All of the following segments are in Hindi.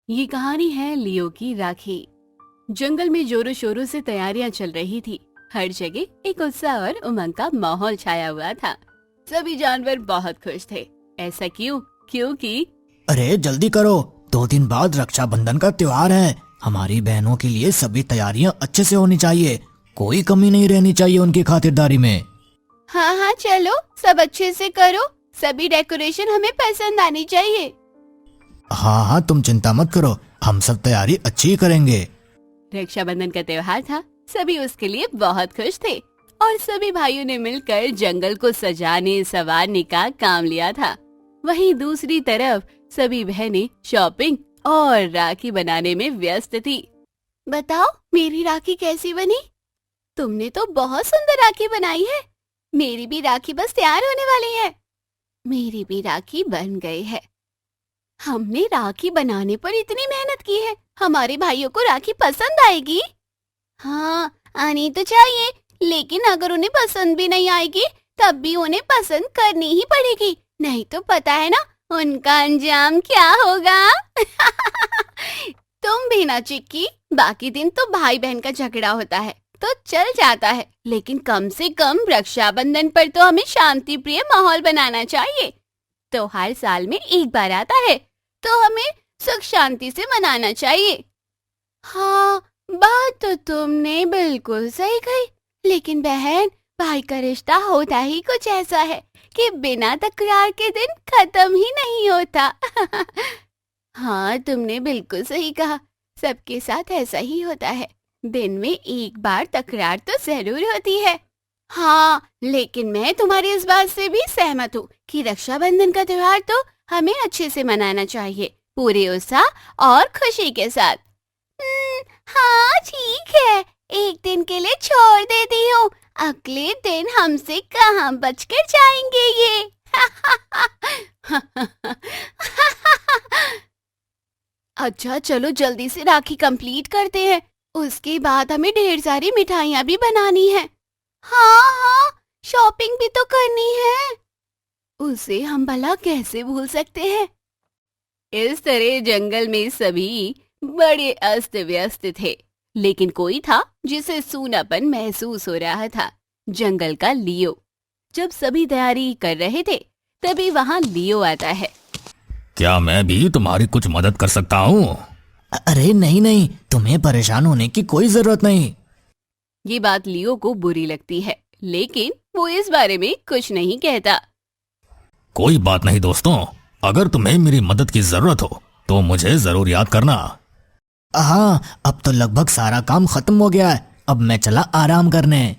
ये कहानी है लियो की राखी। जंगल में जोरों शोरों से तैयारियां चल रही थी। हर जगह एक उत्साह और उमंग का माहौल छाया हुआ था। सभी जानवर बहुत खुश थे। ऐसा क्यों? क्योंकि अरे जल्दी करो, 2 दिन बाद रक्षाबंधन का त्योहार है। हमारी बहनों के लिए सभी तैयारियां अच्छे से होनी चाहिए, कोई कमी नहीं रहनी चाहिए उनकी खातिरदारी में। हाँ हाँ चलो, सब अच्छे से करो। सभी डेकोरेशन हमें पसंद आनी चाहिए। हाँ हाँ, तुम चिंता मत करो, हम सब तैयारी अच्छी ही करेंगे। रक्षाबंधन का त्योहार था, सभी उसके लिए बहुत खुश थे और सभी भाइयों ने मिलकर जंगल को सजाने संवारने का काम लिया था। वहीं दूसरी तरफ सभी बहनें शॉपिंग और राखी बनाने में व्यस्त थी। बताओ मेरी राखी कैसी बनी? तुमने तो बहुत सुंदर राखी बनाई है। मेरी भी राखी बस तैयार होने वाली है। मेरी भी राखी बन गई है। हमने राखी बनाने पर इतनी मेहनत की है, हमारे भाइयों को राखी पसंद आएगी। हाँ आनी तो चाहिए, लेकिन अगर उन्हें पसंद भी नहीं आएगी तब भी उन्हें पसंद करनी ही पड़ेगी, नहीं तो पता है ना उनका अंजाम क्या होगा। तुम भी ना चिक्की, बाकी दिन तो भाई बहन का झगड़ा होता है तो चल जाता है, लेकिन कम से कम रक्षाबंधन पर तो हमें शांति प्रिय माहौल बनाना चाहिए। तो हर साल में एक बार आता है तो हमें सुख शांति से मनाना चाहिए। हाँ बात तो तुमने बिल्कुल सही कही, लेकिन बहन भाई का रिश्ता होता ही कुछ ऐसा है कि बिना तकरार के दिन खत्म ही नहीं होता। हाँ तुमने बिल्कुल सही कहा, सबके साथ ऐसा ही होता है। दिन में एक बार तकरार तो जरूर होती है। हाँ लेकिन मैं तुम्हारी इस बात से भी सहमत हूँ कि रक्षाबंधन का त्योहार तो हमें अच्छे से मनाना चाहिए, पूरे उत्साह और खुशी के साथ। हाँ ठीक है, एक दिन के लिए छोड़ देती हूँ, अगले दिन हमसे कहाँ बचकर जाएंगे ये। अच्छा चलो जल्दी से राखी कंप्लीट करते हैं, उसके बाद हमें ढेर सारी मिठाइयाँ भी बनानी है। हाँ हाँ शॉपिंग भी तो करनी है, उसे हम भला कैसे भूल सकते हैं। इस तरह जंगल में सभी बड़े अस्त व्यस्त थे, लेकिन कोई था जिसे सूनापन महसूस हो रहा था। जंगल का लियो। जब सभी तैयारी कर रहे थे तभी वहाँ लियो आता है। क्या मैं भी तुम्हारी कुछ मदद कर सकता हूँ? अरे नहीं नहीं, तुम्हें परेशान होने की कोई जरूरत नहीं। ये बात लियो को बुरी लगती है, लेकिन वो इस बारे में कुछ नहीं कहता। कोई बात नहीं दोस्तों, अगर तुम्हें मेरी मदद की जरूरत हो तो मुझे जरूर याद करना। हाँ अब तो लगभग सारा काम खत्म हो गया है, अब मैं चला आराम करने।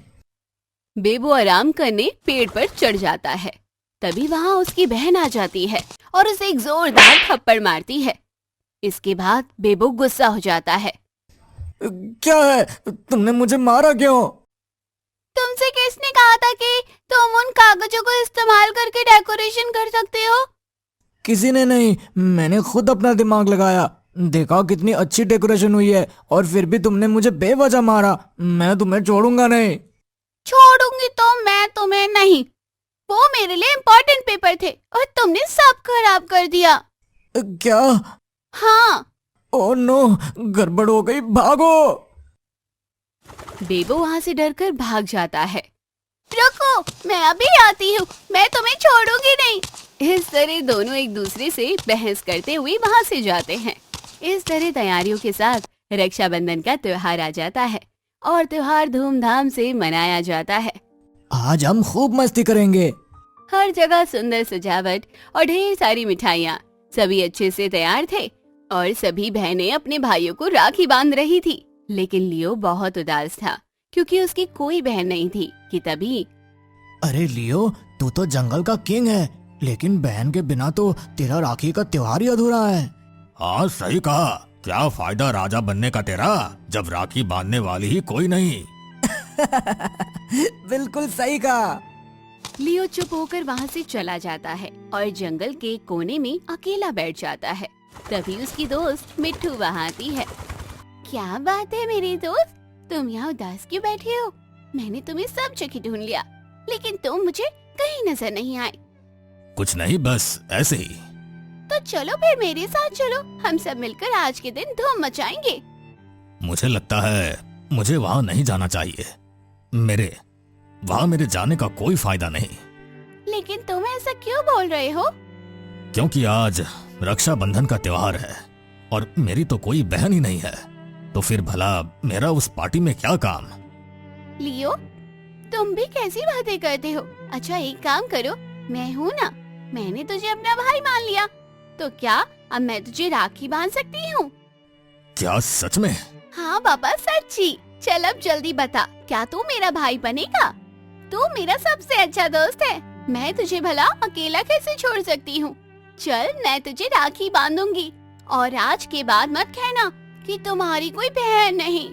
बेबो आराम करने पेड़ पर चढ़ जाता है। तभी वहाँ उसकी बहन आ जाती है और उसे एक जोरदार थप्पड़ मारती है। इसके बाद बेबो गुस्सा हो जाता है। क्या है, तुमने मुझे मारा क्यों? तुमसे किसने कहा था कि तुम उन कागजों को इस्तेमाल करके डेकोरेशन कर सकते हो? किसी ने नहीं, मैंने खुद अपना दिमाग लगाया। देखा कितनी अच्छी डेकोरेशन हुई है, और फिर भी तुमने मुझे बेवजह मारा। मैं तुम्हें छोड़ूंगा नहीं। छोड़ूंगी तो मैं तुम्हें नहीं। वो मेरे लिए इम्पोर्टेंट पेपर थे और तुमने सब खराब कर दिया। क्या? हाँ। ओह नो, गड़बड़ हो गई, भागो। बेबो वहाँ से डरकर भाग जाता है। रुको, मैं अभी आती हूँ, मैं तुम्हें छोड़ूंगी नहीं। इस तरह दोनों एक दूसरे से बहस करते हुए वहाँ से जाते हैं। इस तरह तैयारियों के साथ रक्षाबंधन का त्योहार आ जाता है और त्योहार धूमधाम से मनाया जाता है। आज हम खूब मस्ती करेंगे। हर जगह सुंदर सजावट और ढेर सारी मिठाइयाँ। सभी अच्छे से तैयार थे और सभी बहनें अपने भाइयों को राखी बांध रही थी, लेकिन लियो बहुत उदास था क्योंकि उसकी कोई बहन नहीं थी कि तभी। अरे लियो, तू तो जंगल का किंग है, लेकिन बहन के बिना तो तेरा राखी का त्योहार ही अधूरा है। हाँ सही कहा, क्या फायदा राजा बनने का तेरा जब राखी बांधने वाली ही कोई नहीं। बिल्कुल सही कहा। लियो चुप होकर वहाँ से चला जाता है और जंगल के कोने में अकेला बैठ जाता है। तभी उसकी दोस्त मिट्ठू वहाँ आती है। क्या बात है मेरी दोस्त, तुम यहाँ उदास क्यों बैठे हो? मैंने तुम्हें सब जगह ढूंढ लिया, लेकिन तुम मुझे कहीं नजर नहीं आए। कुछ नहीं, बस ऐसे ही। तो चलो फिर मेरे साथ चलो, हम सब मिलकर आज के दिन धूम मचाएंगे। मुझे लगता है मुझे वहाँ नहीं जाना चाहिए। वहाँ मेरे जाने का कोई फायदा नहीं। लेकिन तुम ऐसा क्यों बोल रहे हो? क्योंकि आज रक्षाबंधन का त्योहार है और मेरी तो कोई बहन ही नहीं है, तो फिर भला मेरा उस पार्टी में क्या काम? लियो, तुम भी कैसी बातें करते हो? अच्छा एक काम करो, मैं हूँ ना, मैंने तुझे अपना भाई मान लिया, तो क्या अब मैं तुझे राखी बांध सकती हूँ? क्या सच में? हाँ पापा सच्ची। चल अब जल्दी बता, क्या तू मेरा भाई बनेगा? तू मेरा सबसे अच्छा दोस्त है, मैं तुझे भला अकेला कैसे छोड़ सकती हूँ? चल मैं तुझे राखी बांधूंगी और आज के बाद मत कहना कि तुम्हारी कोई बहन नहीं।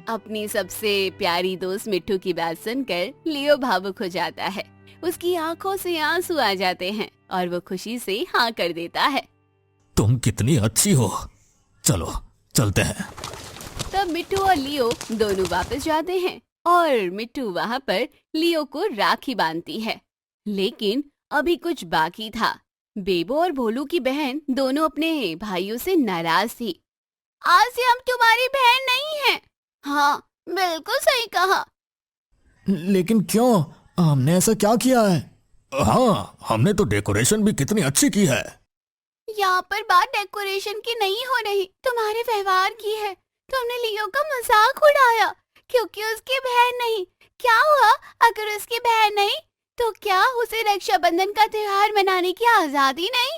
अपनी सबसे प्यारी दोस्त मिट्टू की बात सुनकर लियो भावुक हो जाता है। उसकी आंखों से आंसू आ जाते हैं और वो खुशी से हाँ कर देता है। तुम कितनी अच्छी हो, चलो चलते हैं। तब मिट्टू और लियो दोनों वापस जाते हैं और मिट्टू वहाँ पर लियो को राखी बांधती है। लेकिन अभी कुछ बाकी था। बेबो और भोलू की बहन दोनों अपने भाइयों से नाराज थी। आज से हम तुम्हारी बहन नहीं हैं। हाँ बिल्कुल सही कहा। लेकिन क्यों? हमने ऐसा क्या किया है? हाँ, हमने तो डेकोरेशन भी कितनी अच्छी की है। यहाँ पर बात डेकोरेशन की नहीं हो रही, तुम्हारे व्यवहार की है। तुमने लियो का मजाक उड़ाया क्योंकि उसकी बहन नहीं। क्या हुआ अगर उसकी बहन नहीं तो क्या उसे रक्षाबंधन का त्योहार मनाने की आजादी नहीं?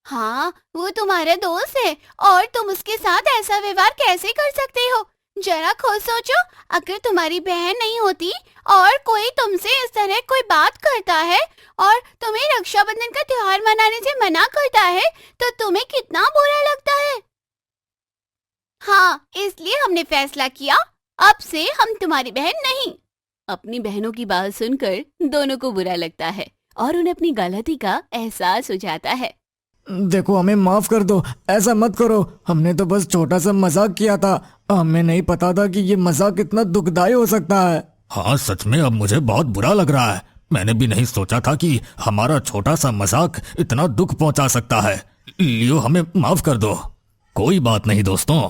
हाँ वो तुम्हारा दोस्त है और तुम उसके साथ ऐसा व्यवहार कैसे कर सकते हो? जरा खुद सोचो, अगर तुम्हारी बहन नहीं होती और कोई तुमसे इस तरह कोई बात करता है और तुम्हें रक्षाबंधन का त्योहार मनाने से मना करता है तो तुम्हें कितना बुरा लगता है। हाँ इसलिए हमने फैसला किया, अब से हम तुम्हारी बहन नहीं। अपनी बहनों की बात सुनकर दोनों को बुरा लगता है और उन्हें अपनी गलती का एहसास हो जाता है। देखो हमें माफ कर दो, ऐसा मत करो, हमने तो बस छोटा सा मजाक किया था, हमें नहीं पता था कि ये मजाक इतना दुखदाई हो सकता है। हाँ सच में अब मुझे बहुत बुरा लग रहा है, मैंने भी नहीं सोचा था कि हमारा छोटा सा मजाक इतना दुख पहुंचा सकता है। लियो हमें माफ कर दो। कोई बात नहीं दोस्तों।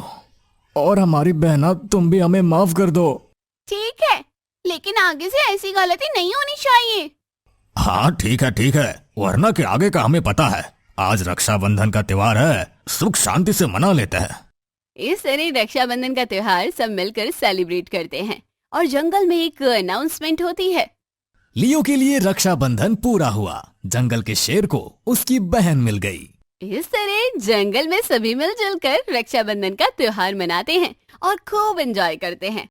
और हमारी बहना तुम भी हमें माफ कर दो। ठीक है, लेकिन आगे से ऐसी गलती नहीं होनी चाहिए। हाँ ठीक है, वरना के आगे का हमें पता है। आज रक्षाबंधन का त्योहार है, सुख शांति से मना लेते हैं। इस तरह रक्षाबंधन का त्योहार सब मिलकर सेलिब्रेट करते हैं और जंगल में एक अनाउंसमेंट होती है। लियो के लिए रक्षाबंधन पूरा हुआ, जंगल के शेर को उसकी बहन मिल गई। इस तरह जंगल में सभी मिलजुल कर रक्षाबंधन का त्योहार मनाते हैं और खूब एंजॉय करते हैं।